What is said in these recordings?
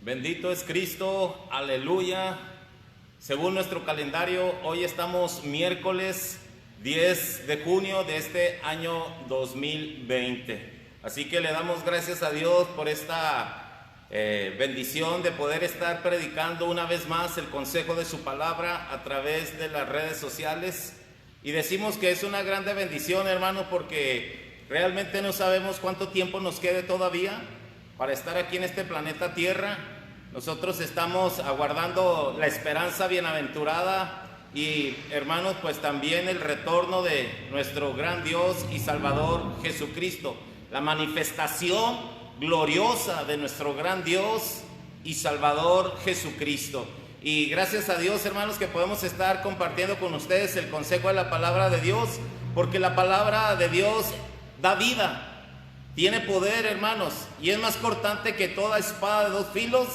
Bendito es Cristo, aleluya. Según nuestro calendario, hoy estamos miércoles 10 de junio de este año 2020. Así que le damos gracias a Dios por esta bendición de poder estar predicando una vez más el consejo de su palabra a través de las redes sociales. Y decimos que es una grande bendición, hermano, porque realmente no sabemos cuánto tiempo nos quede todavía para estar aquí en este planeta Tierra. Nosotros estamos aguardando la esperanza bienaventurada y, hermanos, pues también el retorno de nuestro gran Dios y Salvador Jesucristo, la manifestación gloriosa de nuestro gran Dios y Salvador Jesucristo. Y gracias a Dios, hermanos, que podemos estar compartiendo con ustedes el consejo de la palabra de Dios, porque la palabra de Dios da vida. Tiene poder, hermanos, y es más cortante que toda espada de dos filos,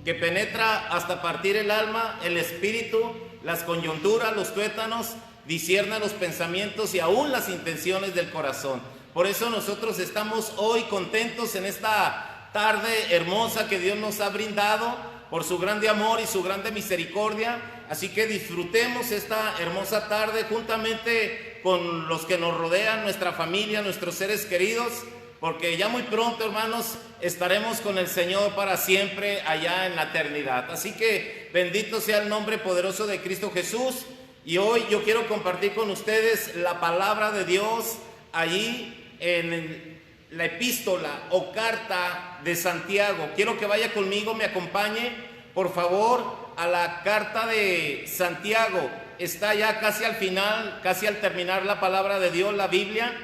que penetra hasta partir el alma, el espíritu, las coyunturas, los tuétanos, discierne los pensamientos y aún las intenciones del corazón. Por eso nosotros estamos hoy contentos en esta tarde hermosa que Dios nos ha brindado por su grande amor y su grande misericordia. Así que disfrutemos esta hermosa tarde juntamente con los que nos rodean, nuestra familia, nuestros seres queridos, porque ya muy pronto, hermanos, estaremos con el Señor para siempre allá en la eternidad. Así que bendito sea el nombre poderoso de Cristo Jesús. Y hoy yo quiero compartir con ustedes la palabra de Dios allí en la epístola o carta de Santiago. Quiero que vaya conmigo, me acompañe, por favor, a la carta de Santiago. Está ya casi al final, casi al terminar la palabra de Dios, la Biblia.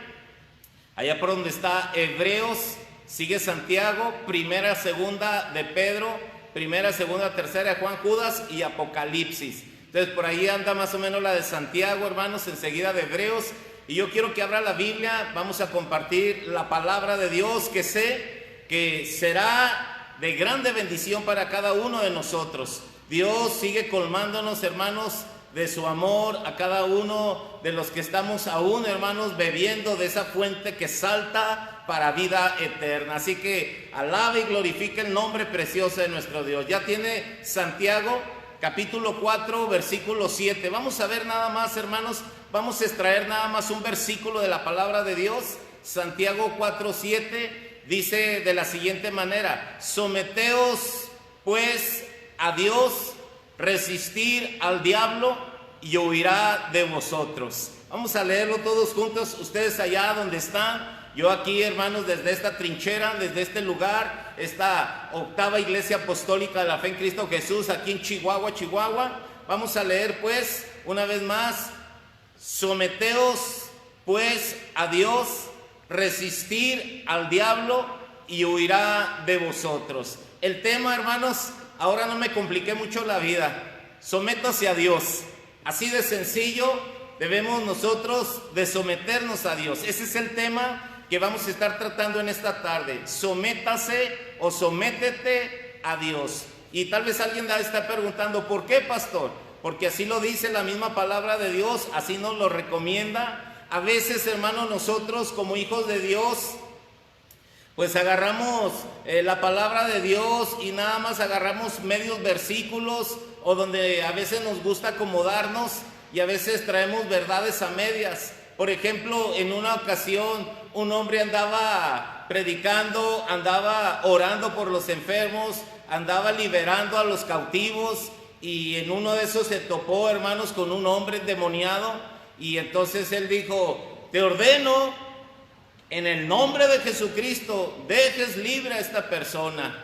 Allá por donde está Hebreos, sigue Santiago, primera, segunda de Pedro, primera, segunda, tercera de Juan, Judas y Apocalipsis. Entonces por ahí anda más o menos la de Santiago, hermanos, enseguida de Hebreos. Y yo quiero que abra la Biblia, vamos a compartir la palabra de Dios, que sé que será de grande bendición para cada uno de nosotros. Dios sigue colmándonos, hermanos, de su amor a cada uno de los que estamos aún, hermanos, bebiendo de esa fuente que salta para vida eterna. Así que alabe y glorifique el nombre precioso de nuestro Dios. Ya tiene Santiago, capítulo 4, versículo 7. Vamos a ver nada más, hermanos, vamos a extraer nada más un versículo de la palabra de Dios. Santiago 4, 7 dice de la siguiente manera: someteos pues a Dios, resistir al diablo y huirá de vosotros. Vamos a leerlo todos juntos, ustedes allá donde están, yo aquí, hermanos, desde esta trinchera, desde este lugar, esta octava iglesia apostólica de la fe en Cristo Jesús, aquí en Chihuahua. Vamos a leer pues una vez más: someteos pues a Dios, resistir al diablo y huirá de vosotros. El tema, hermanos, ahora no me compliqué mucho la vida. Sométase a Dios. Así de sencillo debemos nosotros de someternos a Dios. Ese es el tema que vamos a estar tratando en esta tarde. Sométase o sométete a Dios. Y tal vez alguien está preguntando: ¿por qué, pastor? Porque así lo dice la misma palabra de Dios, así nos lo recomienda. A veces, hermanos, nosotros como hijos de Dios, pues agarramos la palabra de Dios y nada más agarramos medios versículos, o donde a veces nos gusta acomodarnos y a veces traemos verdades a medias. Por ejemplo, en una ocasión un hombre andaba predicando, andaba orando por los enfermos, andaba liberando a los cautivos, y en uno de esos se topó, hermanos, con un hombre endemoniado, y entonces él dijo: te ordeno en el nombre de Jesucristo, dejes libre a esta persona.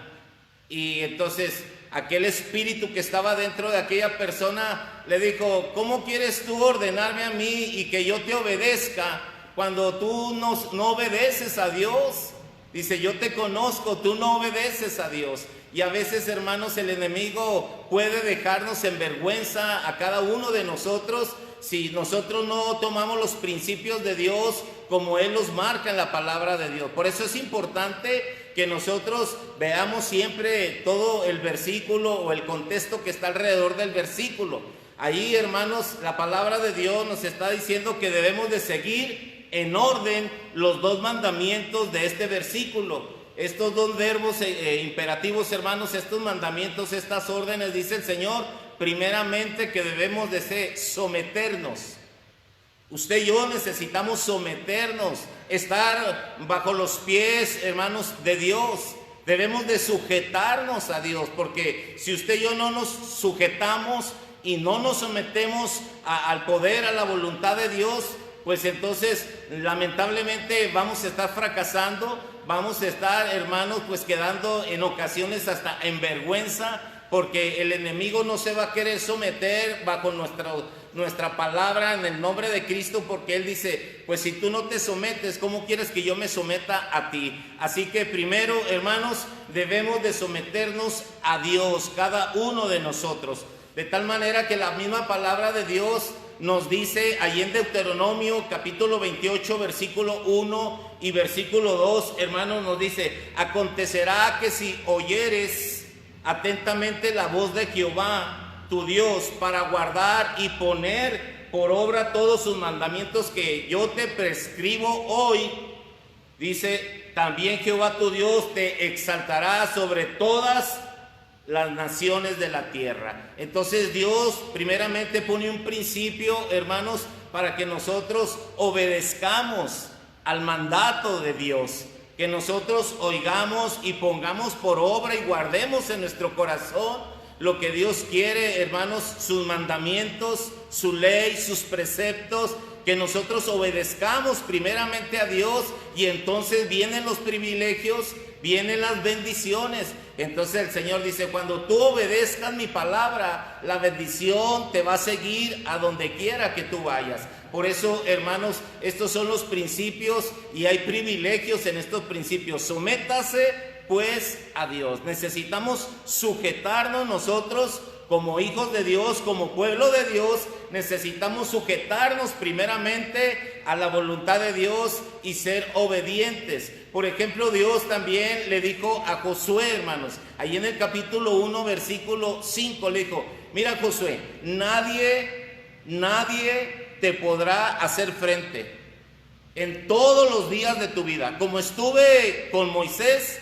Y entonces aquel espíritu que estaba dentro de aquella persona le dijo: ¿cómo quieres tú ordenarme a mí y que yo te obedezca cuando tú no obedeces a Dios? Dice: yo te conozco, tú no obedeces a Dios. Y a veces, hermanos, el enemigo puede dejarnos en vergüenza a cada uno de nosotros si nosotros no tomamos los principios de Dios como Él los marca en la palabra de Dios. Por eso es importante que nosotros veamos siempre todo el versículo o el contexto que está alrededor del versículo. Ahí, hermanos, la palabra de Dios nos está diciendo que debemos de seguir en orden los dos mandamientos de este versículo. estos dos verbos imperativos, hermanos, estos mandamientos, estas órdenes, dice el Señor, primeramente que debemos de someternos. Usted y yo necesitamos someternos, estar bajo los pies, hermanos, de Dios. Debemos de sujetarnos a Dios, porque si usted y yo no nos sujetamos y no nos sometemos al poder, a la voluntad de Dios, pues entonces lamentablemente vamos a estar fracasando, vamos a estar, hermanos, pues quedando en ocasiones hasta en vergüenza, porque el enemigo no se va a querer someter bajo nuestra palabra en el nombre de Cristo, porque Él dice, pues si tú no te sometes, ¿cómo quieres que yo me someta a ti? Así que primero, hermanos, debemos de someternos a Dios, cada uno de nosotros, de tal manera que la misma palabra de Dios nos dice allí en Deuteronomio capítulo 28 versículo 1 y versículo 2, hermanos, nos dice, acontecerá que si oyeres atentamente la voz de Jehová tu Dios para guardar y poner por obra todos sus mandamientos que yo te prescribo hoy, dice, también Jehová tu Dios te exaltará sobre todas las naciones de la tierra. Entonces Dios primeramente pone un principio, hermanos, para que nosotros obedezcamos al mandato de Dios, que nosotros oigamos y pongamos por obra y guardemos en nuestro corazón lo que Dios quiere, hermanos, sus mandamientos, su ley, sus preceptos, que nosotros obedezcamos primeramente a Dios, y entonces vienen los privilegios, vienen las bendiciones. Entonces el Señor dice, cuando tú obedezcas mi palabra, la bendición te va a seguir a donde quiera que tú vayas. Por eso, hermanos, estos son los principios y hay privilegios en estos principios. Sométase pues a Dios. Necesitamos sujetarnos nosotros como hijos de Dios, como pueblo de Dios. Necesitamos sujetarnos primeramente a la voluntad de Dios y ser obedientes. Por ejemplo, Dios también le dijo a Josué, hermanos, ahí en el capítulo 1, versículo 5, le dijo, mira Josué, nadie te podrá hacer frente en todos los días de tu vida. Como estuve con Moisés,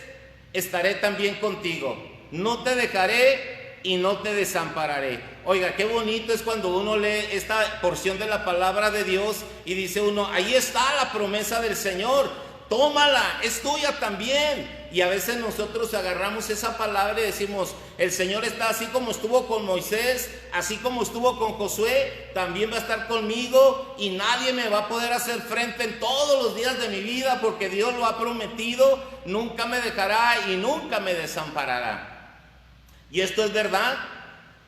estaré también contigo. No te dejaré y no te desampararé. Oiga, qué bonito es cuando uno lee esta porción de la palabra de Dios y dice uno, ahí está la promesa del Señor, tómala, es tuya también. Y a veces nosotros agarramos esa palabra y decimos, el Señor está así como estuvo con Moisés, así como estuvo con Josué, también va a estar conmigo y nadie me va a poder hacer frente en todos los días de mi vida, porque Dios lo ha prometido, nunca me dejará y nunca me desamparará. Y esto es verdad,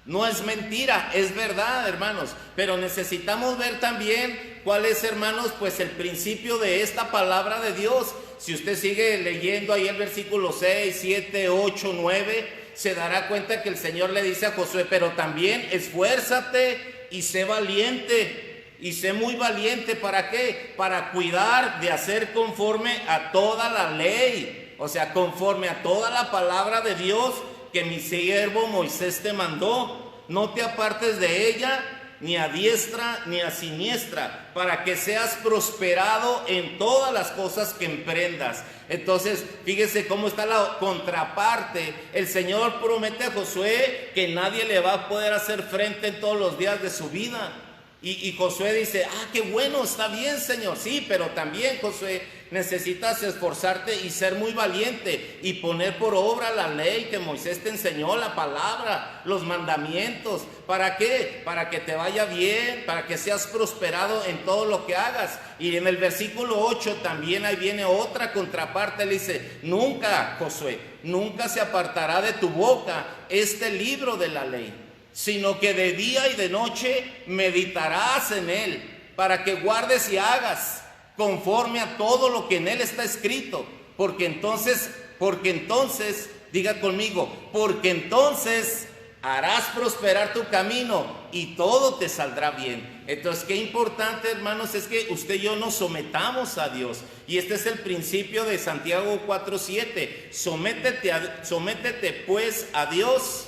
no es mentira, es verdad, hermanos, pero necesitamos ver también cuál es, hermanos, pues el principio de esta palabra de Dios. Si usted sigue leyendo ahí el versículo 6, 7, 8, 9, se dará cuenta que el Señor le dice a Josué, pero también esfuérzate y sé valiente, y sé muy valiente. ¿Para qué? Para cuidar de hacer conforme a toda la ley, o sea, conforme a toda la palabra de Dios que mi siervo Moisés te mandó. No te apartes de ella, ni a diestra ni a siniestra, para que seas prosperado en todas las cosas que emprendas. Entonces, fíjese cómo está la contraparte. El Señor promete a Josué que nadie le va a poder hacer frente en todos los días de su vida. Y Josué dice, qué bueno, está bien, Señor. Sí, pero también, Josué, necesitas esforzarte y ser muy valiente y poner por obra la ley que Moisés te enseñó, la palabra, los mandamientos. ¿Para qué? Para que te vaya bien, para que seas prosperado en todo lo que hagas. Y en el versículo 8 también ahí viene otra contraparte. Le dice, nunca, Josué, nunca se apartará de tu boca este libro de la ley, sino que de día y de noche meditarás en él, para que guardes y hagas conforme a todo lo que en él está escrito, porque entonces, diga conmigo, porque entonces harás prosperar tu camino y todo te saldrá bien. Entonces, qué importante, hermanos, es que usted y yo nos sometamos a Dios. Y este es el principio de Santiago 4:7. Sométete pues a Dios,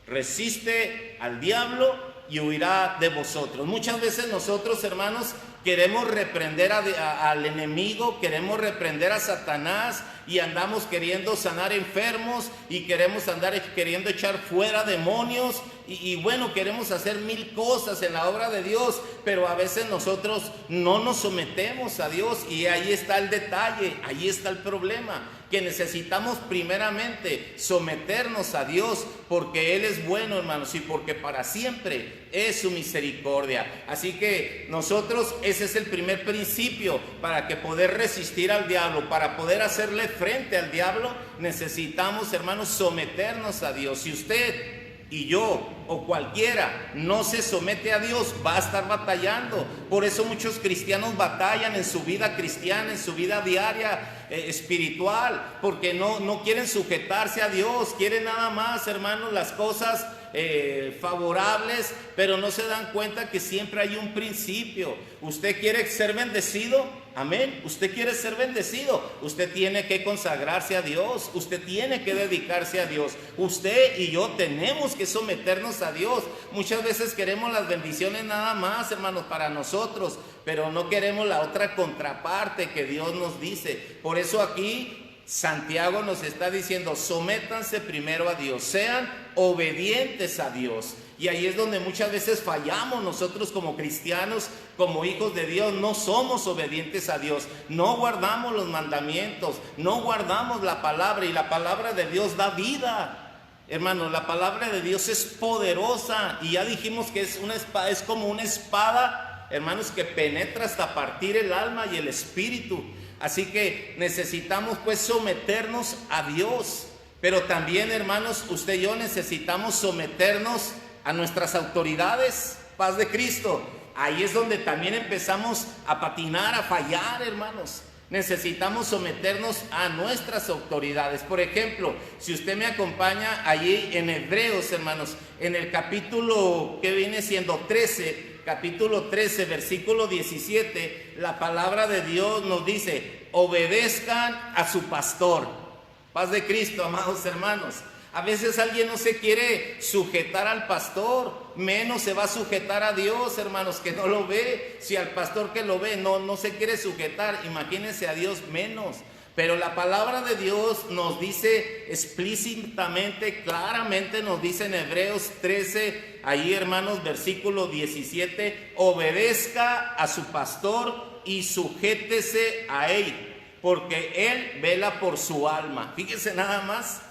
resiste al diablo y huirá de vosotros. Muchas veces nosotros, hermanos, queremos reprender al enemigo, queremos reprender a Satanás y andamos queriendo sanar enfermos y queremos andar queriendo echar fuera demonios y bueno, queremos hacer mil cosas en la obra de Dios, pero a veces nosotros no nos sometemos a Dios y ahí está el detalle, ahí está el problema, que necesitamos primeramente someternos a Dios porque Él es bueno, hermanos, y porque para siempre es su misericordia. Así que nosotros, ese es el primer principio para que poder resistir al diablo, para poder hacerle frente al diablo, necesitamos, hermanos, someternos a Dios. Si usted y yo o cualquiera no se somete a Dios, va a estar batallando. Por eso muchos cristianos batallan en su vida cristiana, en su vida diaria espiritual, porque no quieren sujetarse a Dios, quieren nada más, hermanos, las cosas favorables, pero no se dan cuenta que siempre hay un principio. ¿Usted quiere ser bendecido? Amén. Usted quiere ser bendecido, usted tiene que consagrarse a Dios, usted tiene que dedicarse a Dios. Usted y yo tenemos que someternos a Dios. Muchas veces queremos las bendiciones nada más, hermanos, para nosotros, pero no queremos la otra contraparte que Dios nos dice. Por eso aquí Santiago nos está diciendo: sométanse primero a Dios, sean obedientes a Dios. Y ahí es donde muchas veces fallamos nosotros como cristianos, como hijos de Dios. No somos obedientes a Dios, no guardamos los mandamientos, no guardamos la palabra, y la palabra de Dios da vida. Hermanos, la palabra de Dios es poderosa, y ya dijimos que es una espada, es como una espada, hermanos, que penetra hasta partir el alma y el espíritu. Así que necesitamos pues someternos a Dios, pero también, hermanos, usted y yo necesitamos someternos a nuestras autoridades. Paz de Cristo. Ahí es donde también empezamos a patinar, a fallar, hermanos. Necesitamos someternos a nuestras autoridades. Por ejemplo, si usted me acompaña allí en Hebreos, hermanos, en el capítulo que viene siendo 13, capítulo 13, versículo 17, la palabra de Dios nos dice: obedezcan a su pastor. Paz de Cristo, amados hermanos. A veces alguien no se quiere sujetar al pastor, menos se va a sujetar a Dios, hermanos, que no lo ve. Si al pastor que lo ve no se quiere sujetar, imagínense a Dios menos. Pero la palabra de Dios nos dice explícitamente, claramente nos dice en Hebreos 13, ahí, hermanos, versículo 17: obedezca a su pastor y sujétese a él, porque él vela por su alma. Fíjese nada más.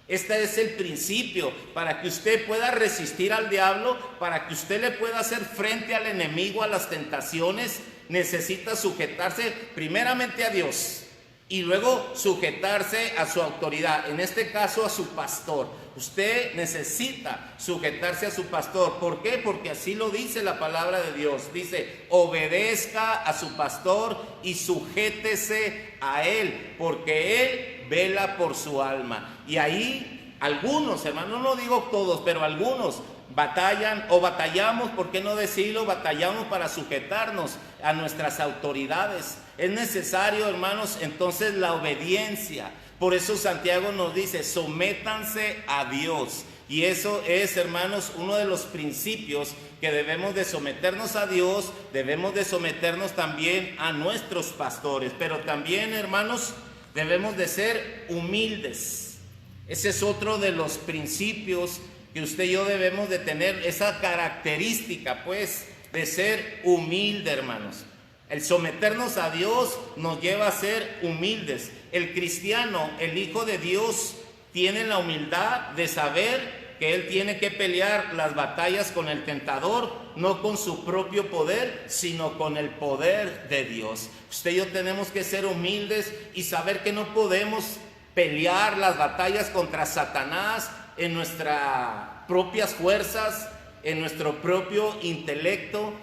Este es el principio para que usted pueda resistir al diablo, para que usted le pueda hacer frente al enemigo, a las tentaciones. Necesita sujetarse primeramente a Dios y luego sujetarse a su autoridad, en este caso a su pastor. Usted necesita sujetarse a su pastor. ¿Por qué? Porque así lo dice la palabra de Dios. Dice: obedezca a su pastor y sujétese a él, porque él vela por su alma. Y ahí algunos, hermanos, no digo todos, pero algunos batallan o batallamos, ¿por qué no decirlo? Batallamos para sujetarnos a nuestras autoridades. Es necesario, hermanos, entonces la obediencia. Por eso Santiago nos dice: sométanse a Dios. Y eso es, hermanos, uno de los principios que debemos de someternos a Dios. Debemos de someternos también a nuestros pastores, pero también, hermanos, debemos de ser humildes. Ese es otro de los principios que usted y yo debemos de tener, esa característica, pues, de ser humilde, hermanos. El someternos a Dios nos lleva a ser humildes. El cristiano, el hijo de Dios, tiene la humildad de saber que él tiene que pelear las batallas con el tentador, no con su propio poder, sino con el poder de Dios. Usted y yo tenemos que ser humildes y saber que no podemos pelear las batallas contra Satanás en nuestras propias fuerzas, en nuestro propio intelecto,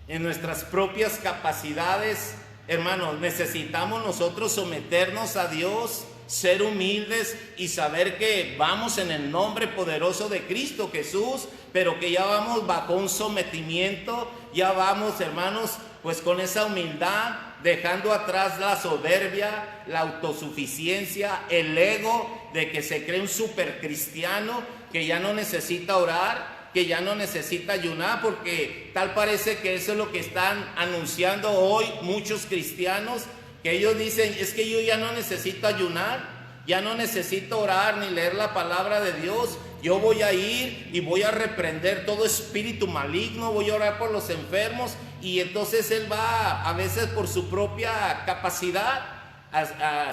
en nuestras propias capacidades. Hermanos, necesitamos nosotros someternos a Dios, ser humildes y saber que vamos en el nombre poderoso de Cristo Jesús, pero que ya vamos bajo un sometimiento, ya vamos, hermanos, pues con esa humildad, dejando atrás la soberbia, la autosuficiencia, el ego de que se cree un super cristiano que ya no necesita orar, que ya no necesita ayunar, porque tal parece que eso es lo que están anunciando hoy muchos cristianos, que ellos dicen, es que yo ya no necesito ayunar, ya no necesito orar ni leer la palabra de Dios. Yo voy a ir y voy a reprender todo espíritu maligno, voy a orar por los enfermos, y entonces él va a veces por su propia capacidad,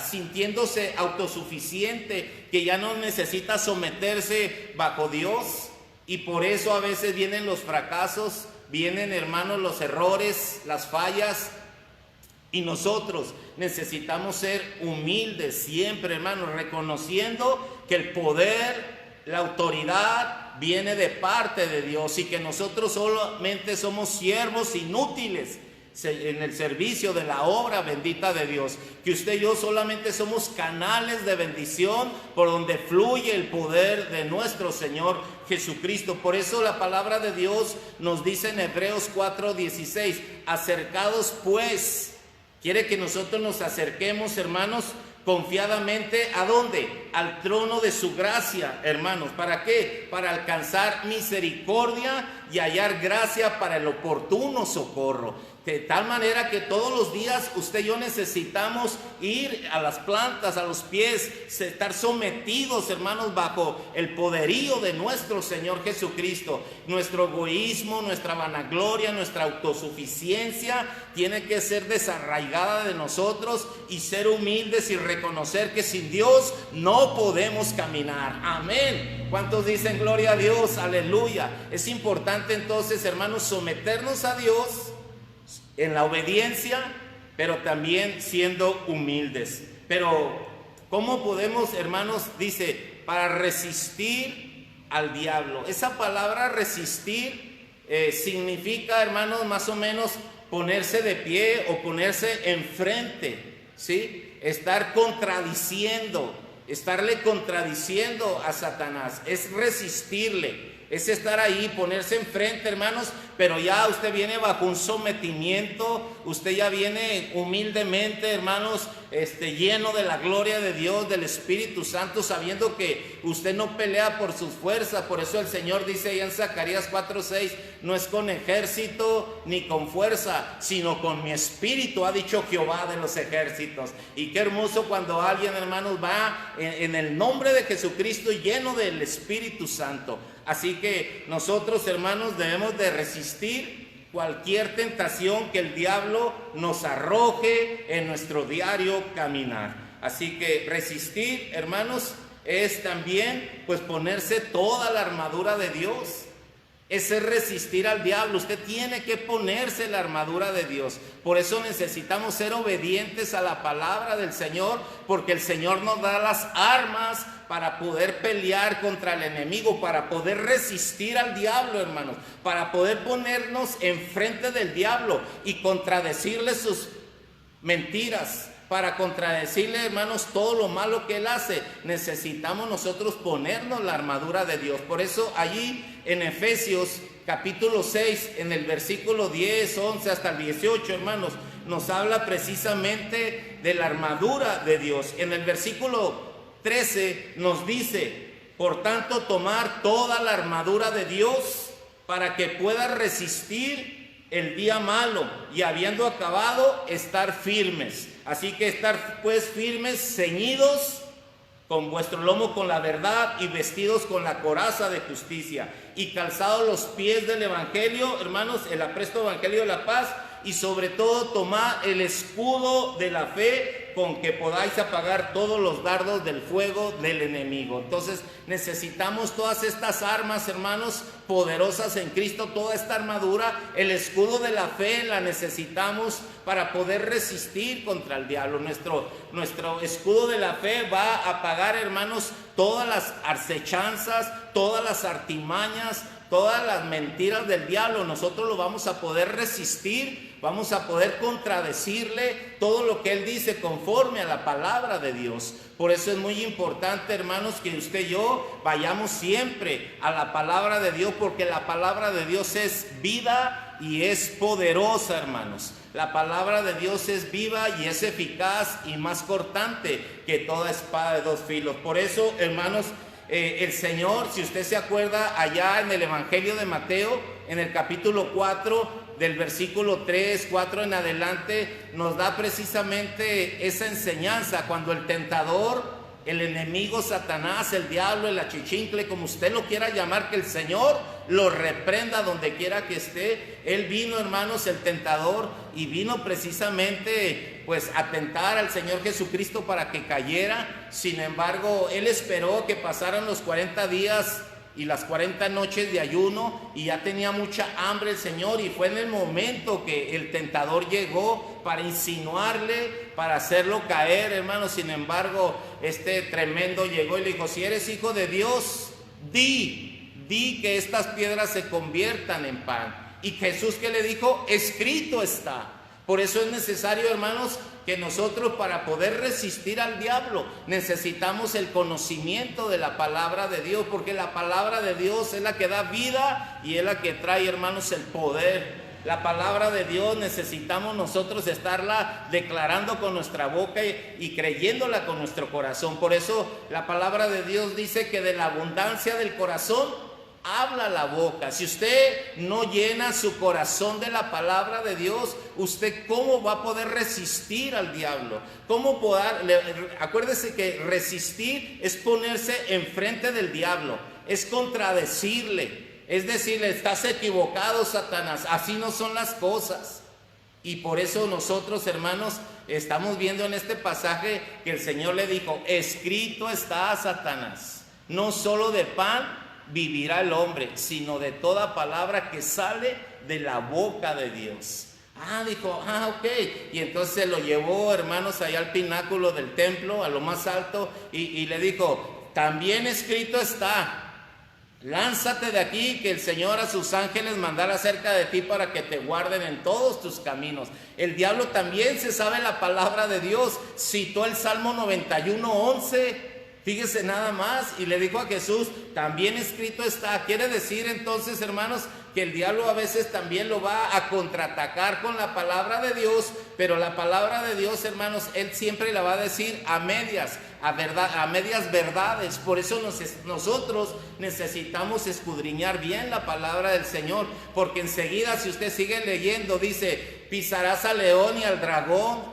sintiéndose autosuficiente, que ya no necesita someterse bajo Dios, y por eso a veces vienen los fracasos, vienen, hermanos, los errores, las fallas. Y nosotros necesitamos ser humildes siempre, hermanos, reconociendo que el poder, la autoridad viene de parte de Dios, y que nosotros solamente somos siervos inútiles en el servicio de la obra bendita de Dios, que usted y yo solamente somos canales de bendición por donde fluye el poder de nuestro Señor Jesucristo. Por eso la palabra de Dios nos dice en Hebreos 4:16, acercados pues. Quiere que nosotros nos acerquemos, hermanos, confiadamente, ¿a dónde? Al trono de su gracia, hermanos. ¿Para qué? Para alcanzar misericordia y hallar gracia para el oportuno socorro. De tal manera que todos los días usted y yo necesitamos ir a las plantas, a los pies, estar sometidos, hermanos, bajo el poderío de nuestro Señor Jesucristo. Nuestro egoísmo, nuestra vanagloria, nuestra autosuficiencia tiene que ser desarraigada de nosotros, y ser humildes y reconocer que sin Dios no podemos caminar. Amén. ¿Cuántos dicen gloria a Dios? Aleluya. Es importante entonces, hermanos, someternos a Dios en la obediencia, pero también siendo humildes. Pero ¿cómo podemos, hermanos? Dice, para resistir al diablo. Esa palabra resistir significa, hermanos, más o menos ponerse de pie o ponerse enfrente, ¿sí? Estar contradiciendo, estarle contradiciendo a Satanás, es resistirle. Es estar ahí, ponerse enfrente, hermanos, pero ya usted viene bajo un sometimiento, usted ya viene humildemente, hermanos, lleno de la gloria de Dios, del Espíritu Santo, sabiendo que usted no pelea por sus fuerzas. Por eso el Señor dice ahí en Zacarías 4:6, no es con ejército ni con fuerza, sino con mi espíritu, ha dicho Jehová de los ejércitos. Y qué hermoso cuando alguien, hermanos, va en el nombre de Jesucristo lleno del Espíritu Santo. Así que nosotros, hermanos, debemos de resistir cualquier tentación que el diablo nos arroje en nuestro diario caminar. Así que resistir, hermanos, es también pues ponerse toda la armadura de Dios. Ese es resistir al diablo. Usted tiene que ponerse la armadura de Dios. Por eso necesitamos ser obedientes a la palabra del Señor, porque el Señor nos da las armas para poder pelear contra el enemigo, para poder resistir al diablo, hermanos, para poder ponernos enfrente del diablo y contradecirle sus mentiras, para contradecirle, hermanos, todo lo malo que él hace. Necesitamos nosotros ponernos la armadura de Dios. Por eso allí en Efesios capítulo 6, en el versículo 10, 11 hasta el 18, hermanos, nos habla precisamente de la armadura de Dios. En el versículo 13 nos dice, por tanto, tomar toda la armadura de Dios para que pueda resistir el día malo, y habiendo acabado, estar firmes. Así que estar pues firmes, ceñidos con vuestro lomo con la verdad, y vestidos con la coraza de justicia, y calzados los pies del evangelio, hermanos, el apresto evangelio de la paz, y sobre todo tomad el escudo de la fe, con que podáis apagar todos los dardos del fuego del enemigo. Entonces necesitamos todas estas armas, hermanos, poderosas en Cristo, toda esta armadura. El escudo de la fe la necesitamos para poder resistir contra el diablo. Nuestro escudo de la fe va a apagar, hermanos, todas las acechanzas, todas las artimañas, todas las mentiras del diablo. Nosotros lo vamos a poder resistir, vamos a poder contradecirle todo lo que él dice conforme a la palabra de Dios. Por eso es muy importante, hermanos, que usted y yo vayamos siempre a la palabra de Dios, porque la palabra de Dios es vida y es poderosa, hermanos. La palabra de Dios es viva y es eficaz y más cortante que toda espada de dos filos. Por eso, hermanos, el Señor, si usted se acuerda, allá en el Evangelio de Mateo, en el capítulo 4, del versículo 3, 4 en adelante, nos da precisamente esa enseñanza, cuando el tentador, el enemigo Satanás, el diablo, el achichincle, como usted lo quiera llamar, que el Señor lo reprenda donde quiera que esté. Él vino, hermanos, el tentador, y vino precisamente pues a tentar al Señor Jesucristo para que cayera. Sin embargo, Él esperó que pasaran los 40 días y las 40 noches de ayuno, y ya tenía mucha hambre el Señor, y fue en el momento que el tentador llegó para insinuarle, para hacerlo caer, hermanos. Sin embargo, este tremendo llegó y le dijo: si eres hijo de Dios, di que estas piedras se conviertan en pan. Y Jesús, ¿qué le dijo? Escrito está. Por eso es necesario, hermanos, que nosotros, para poder resistir al diablo, necesitamos el conocimiento de la palabra de Dios, porque la palabra de Dios es la que da vida y es la que trae, hermanos, el poder. La palabra de Dios necesitamos nosotros estarla declarando con nuestra boca y creyéndola con nuestro corazón. Por eso la palabra de Dios dice que de la abundancia del corazón habla la boca. Si usted no llena su corazón de la palabra de Dios, ¿usted cómo va a poder resistir al diablo? Acuérdese que resistir es ponerse enfrente del diablo, es contradecirle, es decirle: estás equivocado, Satanás, así no son las cosas. Y por eso nosotros, hermanos, estamos viendo en este pasaje que el Señor le dijo: escrito está, Satanás, no solo de pan vivirá el hombre, sino de toda palabra que sale de la boca de Dios. Dijo, ok. Y entonces se lo llevó, hermanos, allá al pináculo del templo, a lo más alto, y le dijo: también escrito está, lánzate de aquí, que el Señor a sus ángeles mandará cerca de ti para que te guarden en todos tus caminos. El diablo también se sabe la palabra de Dios, citó el Salmo 91:11. Fíjese nada más, y le dijo a Jesús: también escrito está. Quiere decir entonces, hermanos, que el diablo a veces también lo va a contraatacar con la palabra de Dios, pero la palabra de Dios, hermanos, él siempre la va a decir a medias, a medias verdades. Por eso nosotros necesitamos escudriñar bien la palabra del Señor, porque enseguida, si usted sigue leyendo, dice: pisarás al león y al dragón,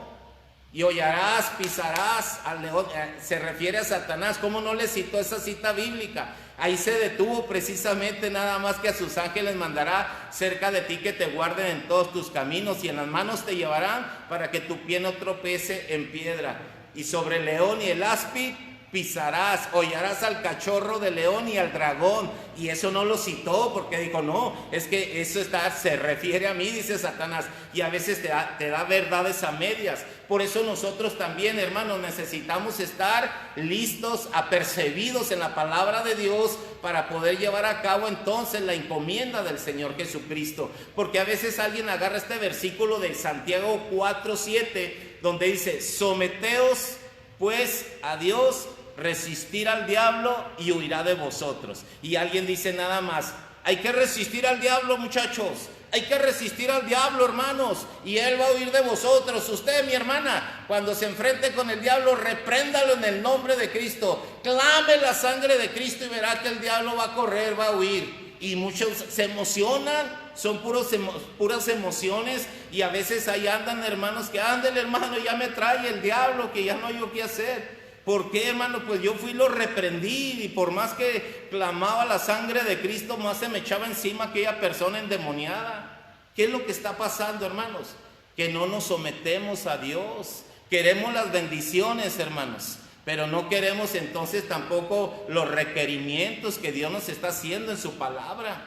y hollarás, pisarás al león. Se refiere a Satanás. ¿Cómo no le citó esa cita bíblica? Ahí se detuvo precisamente, nada más que a sus ángeles mandará cerca de ti que te guarden en todos tus caminos, y en las manos te llevarán para que tu pie no tropece en piedra. Y sobre el león y el áspid pisarás, hollarás al cachorro de león y al dragón. Y eso no lo citó, porque dijo: no, es que eso se refiere a mí, dice Satanás. Y a veces te da verdades a medias. Por eso nosotros también, hermanos, necesitamos estar listos, apercibidos en la palabra de Dios, para poder llevar a cabo entonces la encomienda del Señor Jesucristo. Porque a veces alguien agarra este versículo de Santiago 4:7, donde dice: someteos pues a Dios, resistir al diablo y huirá de vosotros. Y alguien dice nada más: hay que resistir al diablo, muchachos, hay que resistir al diablo, hermanos, y él va a huir de vosotros. Usted, mi hermana, cuando se enfrente con el diablo, repréndalo en el nombre de Cristo, clame la sangre de Cristo, y verá que el diablo va a correr, va a huir. Y muchos se emocionan, son puras emociones, y a veces ahí andan, hermanos, que ándele, hermano, ya me trae el diablo, que ya no hay yo qué hacer. ¿Por qué, hermano? Pues yo fui y lo reprendí, y por más que clamaba la sangre de Cristo, más se me echaba encima aquella persona endemoniada. ¿Qué es lo que está pasando, hermanos? Que no nos sometemos a Dios. Queremos las bendiciones, hermanos, pero no queremos entonces tampoco los requerimientos que Dios nos está haciendo en su palabra.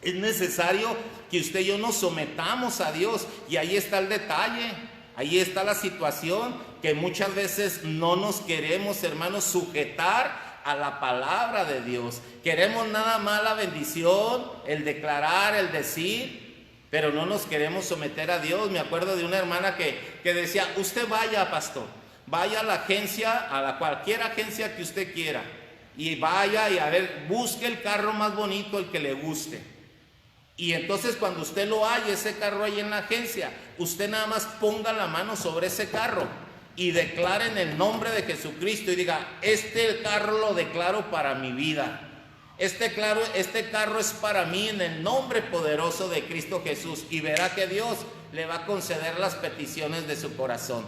Es necesario que usted y yo nos sometamos a Dios, y ahí está el detalle, ahí está la situación, que muchas veces no nos queremos, hermanos, sujetar a la palabra de Dios. Queremos nada más la bendición, el declarar, el decir, pero no nos queremos someter a Dios. Me acuerdo de una hermana que decía: usted vaya, pastor, vaya a la agencia, cualquier agencia que usted quiera, y vaya y a ver, busque el carro más bonito, el que le guste. Y entonces cuando usted lo haya, ese carro ahí en la agencia, usted nada más ponga la mano sobre ese carro, y declare en el nombre de Jesucristo y diga: este carro lo declaro para mi vida. Este carro es para mí en el nombre poderoso de Cristo Jesús, y verá que Dios le va a conceder las peticiones de su corazón.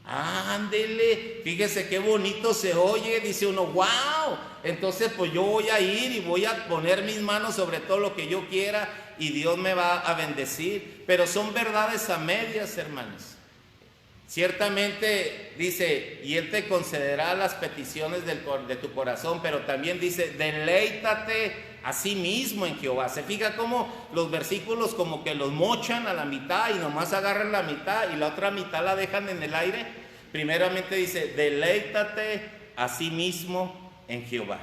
Ándele, fíjese qué bonito se oye, dice uno, wow, entonces pues yo voy a ir y voy a poner mis manos sobre todo lo que yo quiera y Dios me va a bendecir. Pero son verdades a medias, hermanos. Ciertamente dice, y Él te concederá las peticiones de tu corazón, pero también dice, deleítate a sí mismo en Jehová. Se fija cómo los versículos como que los mochan a la mitad y nomás agarran la mitad y la otra mitad la dejan en el aire. Primeramente dice, deleítate a sí mismo en Jehová.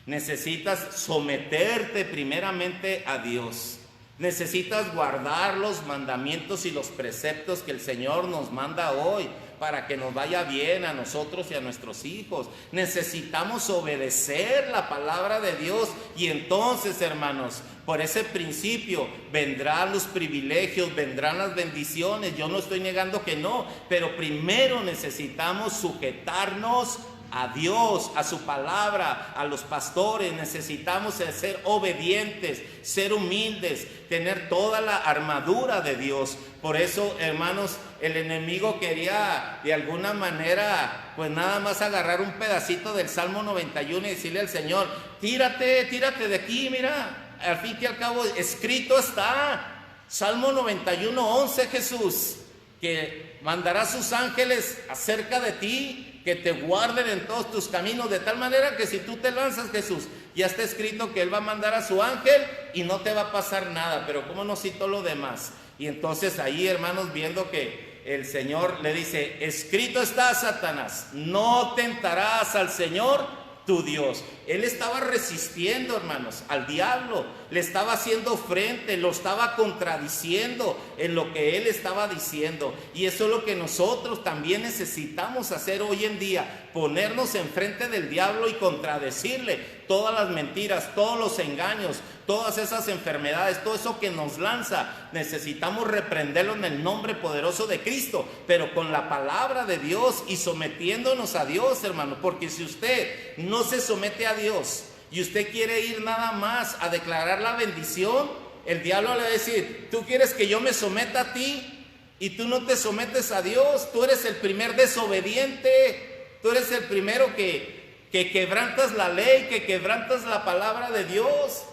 Necesitas someterte primeramente a Dios. Necesitas guardar los mandamientos y los preceptos que el Señor nos manda hoy para que nos vaya bien a nosotros y a nuestros hijos. Necesitamos obedecer la palabra de Dios y entonces, hermanos, por ese principio vendrán los privilegios, vendrán las bendiciones. Yo no estoy negando que no, pero primero necesitamos sujetarnos a Dios, a su palabra, a los pastores. Necesitamos ser obedientes, ser humildes, tener toda la armadura de Dios. Por eso, hermanos, el enemigo quería de alguna manera pues nada más agarrar un pedacito del Salmo 91 y decirle al Señor, tírate de aquí, mira, al fin y al cabo escrito está, Salmo 91:11, Jesús, que mandará sus ángeles acerca de ti, que te guarden en todos tus caminos, de tal manera que si tú te lanzas, Jesús, ya está escrito que Él va a mandar a su ángel y no te va a pasar nada. Pero ¿cómo no citó lo demás? Y entonces ahí, hermanos, viendo que el Señor le dice, escrito está, Satanás, no tentarás al Señor tu Dios. Él estaba resistiendo, hermanos, al diablo, le estaba haciendo frente, lo estaba contradiciendo en lo que él estaba diciendo. Y eso es lo que nosotros también necesitamos hacer hoy en día, ponernos enfrente del diablo y contradecirle todas las mentiras, todos los engaños, todas esas enfermedades, todo eso que nos lanza. Necesitamos reprenderlo en el nombre poderoso de Cristo, pero con la palabra de Dios y sometiéndonos a Dios, hermano, porque si usted no se somete a Dios y usted quiere ir nada más a declarar la bendición, el diablo le va a decir, tú quieres que yo me someta a ti y tú no te sometes a Dios, tú eres el primer desobediente, tú eres el primero que quebrantas la ley, que quebrantas la palabra de Dios.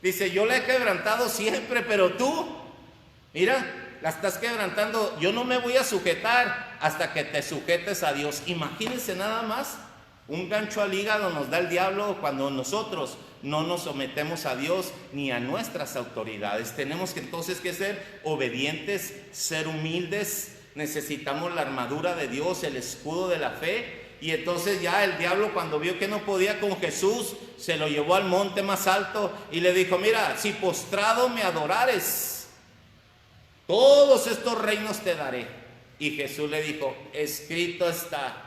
Dice, yo la he quebrantado siempre, pero tú, mira, la estás quebrantando. Yo no me voy a sujetar hasta que te sujetes a Dios. Imagínense nada más, un gancho al hígado nos da el diablo cuando nosotros no nos sometemos a Dios ni a nuestras autoridades. Tenemos que entonces que ser obedientes, ser humildes. Necesitamos la armadura de Dios, el escudo de la fe. Y entonces ya el diablo, cuando vio que no podía con Jesús, se lo llevó al monte más alto y le dijo, mira, si postrado me adorares, todos estos reinos te daré. Y Jesús le dijo, escrito está,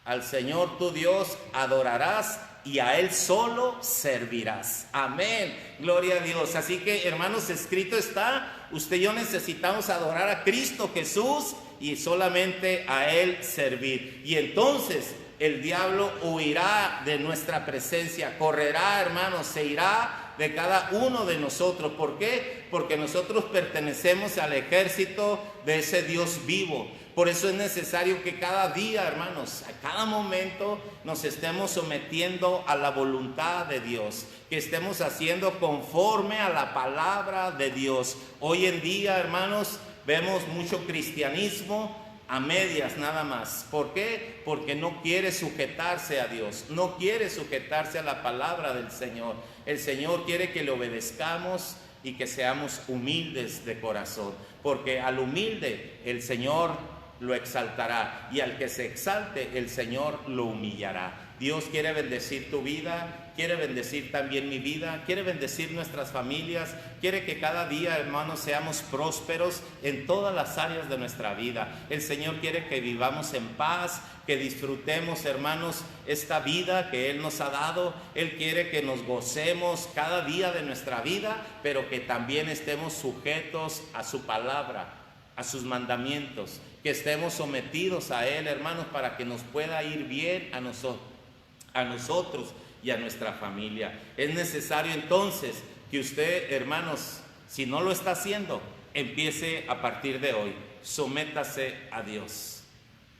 al Señor tu Dios adorarás y a Él solo servirás. Amén, gloria a Dios. Así que, hermanos, escrito está, usted y yo necesitamos adorar a Cristo Jesús y solamente a Él servir. Y entonces el diablo huirá de nuestra presencia, correrá, hermanos, se irá de cada uno de nosotros. ¿Por qué? Porque nosotros pertenecemos al ejército de ese Dios vivo. Por eso es necesario que cada día, hermanos, a cada momento nos estemos sometiendo a la voluntad de Dios, que estemos haciendo conforme a la palabra de Dios. Hoy en día, hermanos, vemos mucho cristianismo a medias nada más. ¿Por qué? Porque no quiere sujetarse a Dios, no quiere sujetarse a la palabra del Señor. El Señor quiere que le obedezcamos y que seamos humildes de corazón, porque al humilde el Señor lo exaltará y al que se exalte el Señor lo humillará. Dios quiere bendecir tu vida, quiere bendecir también mi vida, quiere bendecir nuestras familias, quiere que cada día, hermanos, seamos prósperos en todas las áreas de nuestra vida. El Señor quiere que vivamos en paz, que disfrutemos, hermanos, esta vida que Él nos ha dado. Él quiere que nos gocemos cada día de nuestra vida, pero que también estemos sujetos a su palabra, a sus mandamientos, que estemos sometidos a Él, hermanos, para que nos pueda ir bien a nosotros y a nuestra familia. Es necesario entonces que usted, hermanos, si no lo está haciendo, empiece a partir de hoy. Sométase a Dios.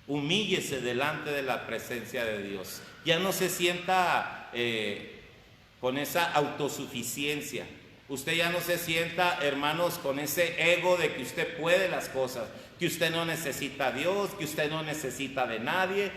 Humíllese delante de la presencia de Dios. Ya no se sienta con esa autosuficiencia. Usted ya no se sienta, hermanos, con ese ego de que usted puede las cosas, que usted no necesita a Dios, que usted no necesita de nadie,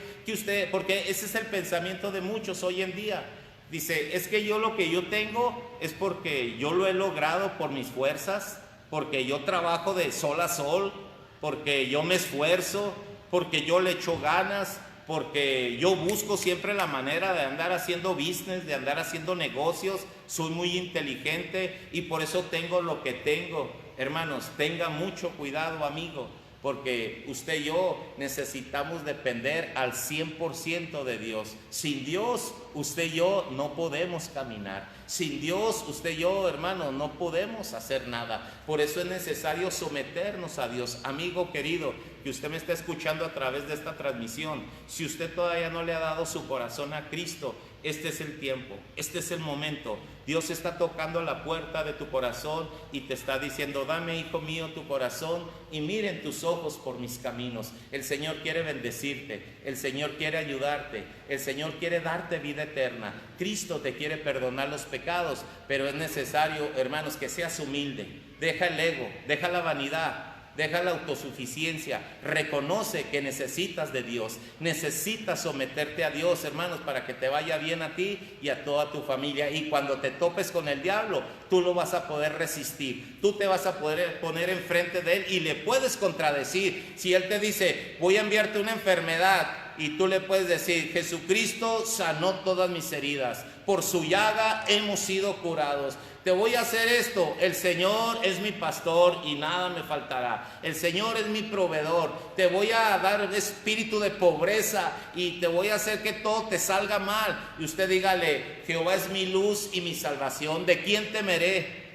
porque ese es el pensamiento de muchos hoy en día. Dice, es que yo lo que yo tengo es porque yo lo he logrado por mis fuerzas, porque yo trabajo de sol a sol, porque yo me esfuerzo, porque yo le echo ganas, porque yo busco siempre la manera de andar haciendo business, de andar haciendo negocios, soy muy inteligente y por eso tengo lo que tengo. Hermanos, tenga mucho cuidado, amigo, porque usted y yo necesitamos depender al 100% de Dios. Sin Dios, usted y yo no podemos caminar. Sin Dios, usted y yo, hermano, no podemos hacer nada. Por eso es necesario someternos a Dios. Amigo querido, que usted me está escuchando a través de esta transmisión, si usted todavía no le ha dado su corazón a Cristo, este es el tiempo, este es el momento. Dios está tocando la puerta de tu corazón y te está diciendo, dame, hijo mío, tu corazón y miren tus ojos por mis caminos. El Señor quiere bendecirte, el Señor quiere ayudarte, el Señor quiere darte vida eterna. Cristo te quiere perdonar los pecados, pero es necesario, hermanos, que seas humilde. Deja el ego, deja la vanidad, deja la autosuficiencia, reconoce que necesitas de Dios, necesitas someterte a Dios, hermanos, para que te vaya bien a ti y a toda tu familia. Y cuando te topes con el diablo, tú lo vas a poder resistir, tú te vas a poder poner enfrente de él y le puedes contradecir. Si él te dice, voy a enviarte una enfermedad, y tú le puedes decir, Jesucristo sanó todas mis heridas, por su llaga hemos sido curados. Te voy a hacer esto, el Señor es mi pastor y nada me faltará. El Señor es mi proveedor. Te voy a dar un espíritu de pobreza y te voy a hacer que todo te salga mal. Y usted dígale, Jehová es mi luz y mi salvación. ¿De quién temeré?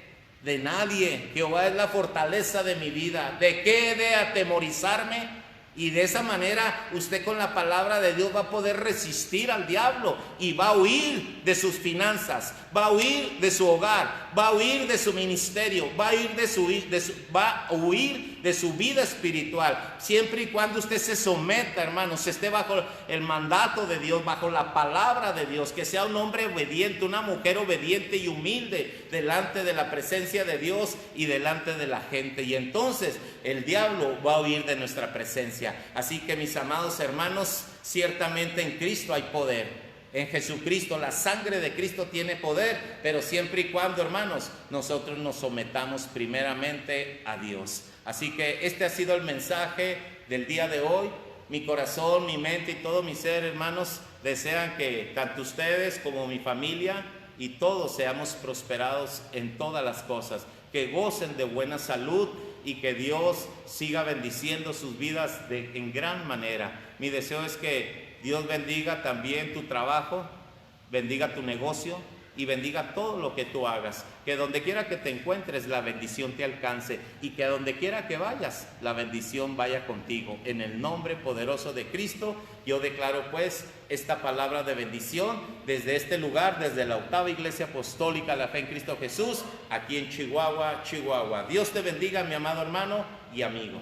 De nadie. Jehová es la fortaleza de mi vida. ¿De qué he de atemorizarme? Y de esa manera usted con la palabra de Dios va a poder resistir al diablo y va a huir de sus finanzas, va a huir de su hogar, va a huir de su ministerio, va a huir de su vida espiritual, siempre y cuando usted se someta, hermanos, esté bajo el mandato de Dios, bajo la palabra de Dios, que sea un hombre obediente, una mujer obediente y humilde delante de la presencia de Dios y delante de la gente. Y entonces el diablo va a huir de nuestra presencia. Así que, mis amados hermanos, ciertamente en Cristo hay poder. En Jesucristo, la sangre de Cristo tiene poder, pero siempre y cuando, hermanos, nosotros nos sometamos primeramente a Dios. Así que este ha sido el mensaje del día de hoy. Mi corazón, mi mente y todo mi ser, hermanos, desean que tanto ustedes como mi familia y todos seamos prosperados en todas las cosas, que gocen de buena salud y que Dios siga bendiciendo sus vidas en gran manera. Mi deseo es que Dios bendiga también tu trabajo, bendiga tu negocio y bendiga todo lo que tú hagas. Que donde quiera que te encuentres, la bendición te alcance y que a donde quiera que vayas, la bendición vaya contigo. En el nombre poderoso de Cristo, yo declaro pues esta palabra de bendición desde este lugar, desde la octava Iglesia Apostólica La Fe en Cristo Jesús, aquí en Chihuahua, Chihuahua. Dios te bendiga, mi amado hermano y amigo.